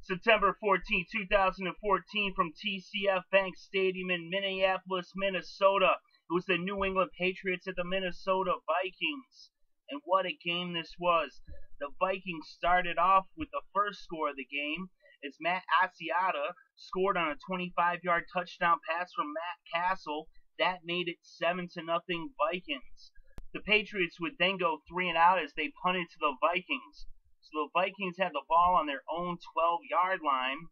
September 14, 2014, from TCF Bank Stadium in Minneapolis, Minnesota. It was the New England Patriots at the Minnesota Vikings. And what a game this was. The Vikings started off with the first score of the game as Matt Asiata scored on a 25-yard touchdown pass from Matt Cassel. That made it 7-0 Vikings. The Patriots would then go 3-and-out as they punted to the Vikings. So the Vikings had the ball on their own 12-yard line.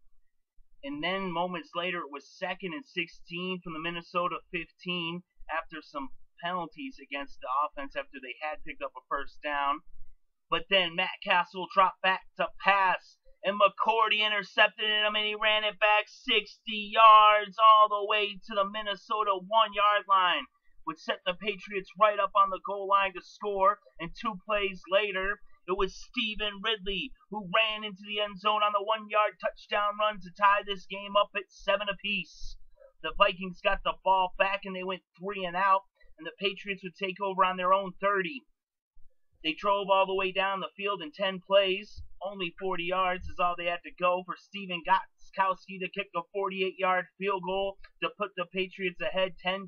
And then moments later, it was 2nd and 16 from the Minnesota 15 after some penalties against the offense after they had picked up a first down. But then Matt Cassel dropped back to pass, and McCourty intercepted him, and he ran it back 60 yards all the way to the Minnesota 1-yard line, which set the Patriots right up on the goal line to score. And 2 plays later, it was Stevan Ridley who ran into the end zone on the 1-yard touchdown run to tie this game up at 7 apiece. The Vikings got the ball back and they went 3-and-out, and the Patriots would take over on their own 30. They drove all the way down the field in 10 plays. Only 40 yards is all they had to go for Stevan Gostkowski to kick a 48-yard field goal to put the Patriots ahead 10-7.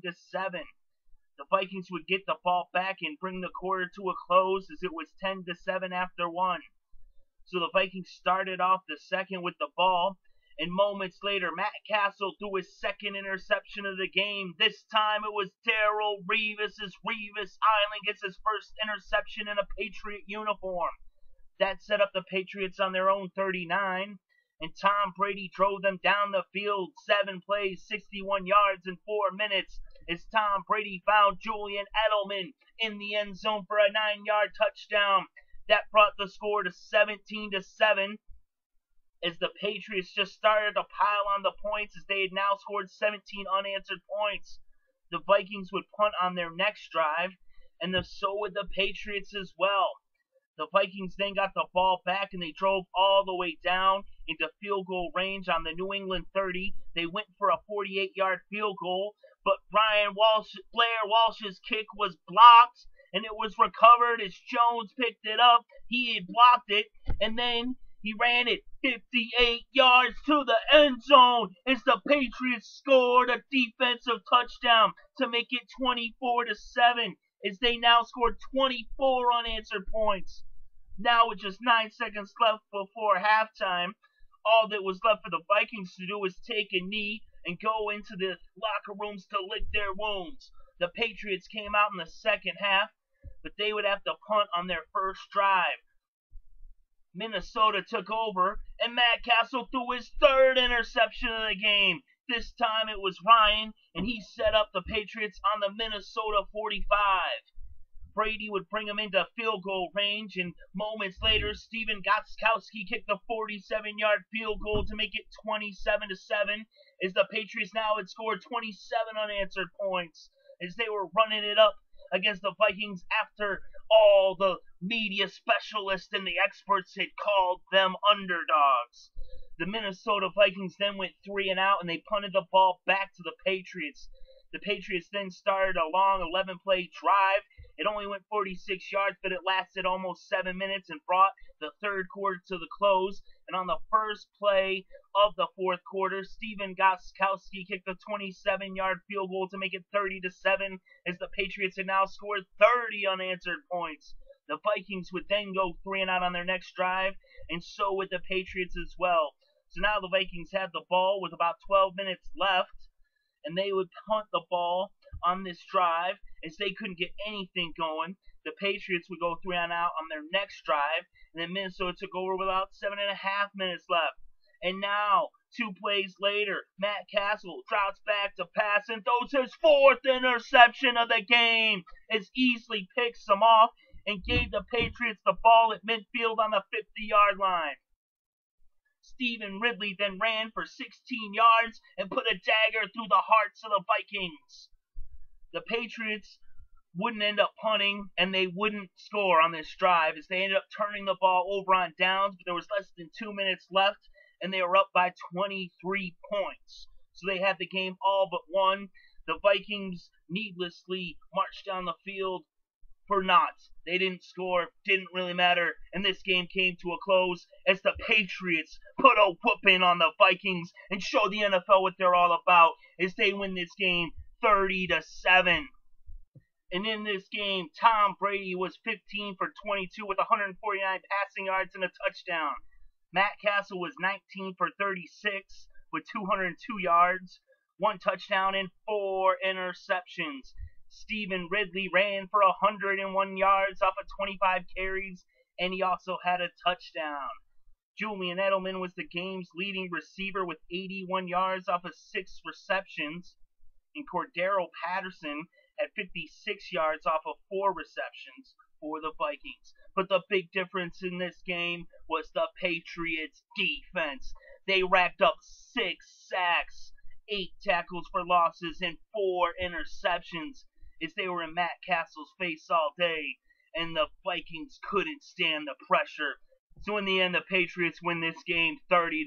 The Vikings would get the ball back and bring the quarter to a close as it was 10-7 after 1. So the Vikings started off the second with the ball, and moments later, Matt Cassel threw his second interception of the game. This time it was Darrelle Revis as Revis Island gets his first interception in a Patriot uniform. That set up the Patriots on their own 39, and Tom Brady drove them down the field 7 plays, 61 yards in 4 minutes. As Tom Brady found Julian Edelman in the end zone for a 9-yard touchdown. That brought the score to 17-7 as the Patriots just started to pile on the points as they had now scored 17 unanswered points. The Vikings would punt on their next drive, and so would the Patriots as well. The Vikings then got the ball back and they drove all the way down into field goal range on the New England 30. They went for a 48-yard field goal, but Blair Walsh's kick was blocked, and it was recovered as Jones picked it up. He had blocked it, and then he ran it 58 yards to the end zone as the Patriots scored a defensive touchdown to make it 24-7 as they now scored 24 unanswered points. Now with just 9 seconds left before halftime, all that was left for the Vikings to do was take a knee and go into the locker rooms to lick their wounds. The Patriots came out in the second half, but they would have to punt on their first drive. Minnesota took over, and Matt Cassel threw his 3rd interception of the game. This time it was Ryan, and he set up the Patriots on the Minnesota 45. Brady would bring him into field goal range, and moments later, Stevan Gostkowski kicked a 47-yard field goal to make it 27-7, as the Patriots now had scored 27 unanswered points, as they were running it up against the Vikings after all the media specialists and the experts had called them underdogs. The Minnesota Vikings then went 3-and-out, and they punted the ball back to the Patriots. The Patriots then started a long 11-play drive. It only went 46 yards, but it lasted almost 7 minutes and brought the third quarter to the close. And on the first play of the fourth quarter, Stevan Gostkowski kicked a 27-yard field goal to make it 30-7, as the Patriots had now scored 30 unanswered points. The Vikings would then go 3-and-out on their next drive, and so would the Patriots as well. So now the Vikings had the ball with about 12 minutes left, and they would punt the ball on this drive as they couldn't get anything going. The Patriots would go 3-and-out on their next drive, and then Minnesota took over with about 7.5 minutes left. And now, 2 plays later, Matt Cassel drops back to pass and throws his 4th interception of the game as Easley picks him off and gave the Patriots the ball at midfield on the 50-yard line. Stevan Ridley then ran for 16 yards and put a dagger through the hearts of the Vikings. The Patriots wouldn't end up punting, and they wouldn't score on this drive as they ended up turning the ball over on downs, but there was less than 2 minutes left, and they were up by 23 points. So they had the game all but won. The Vikings needlessly marched down the field for naught. They didn't score, didn't really matter, and this game came to a close as the Patriots put a whooping on the Vikings and show the NFL what they're all about as they win this game 30-7. And in this game, Tom Brady was 15 for 22 with 149 passing yards and a touchdown. Matt Cassel was 19 for 36 with 202 yards, 1 touchdown, and 4 interceptions. Stevan Ridley ran for 101 yards off of 25 carries, and he also had a touchdown. Julian Edelman was the game's leading receiver with 81 yards off of 6 receptions, and Cordarrelle Patterson had 56 yards off of 4 receptions for the Vikings. But the big difference in this game was the Patriots' defense. They racked up 6 sacks, 8 tackles for losses, and 4 interceptions as they were in Matt Cassel's face all day, and the Vikings couldn't stand the pressure. So in the end, the Patriots win this game 30-7.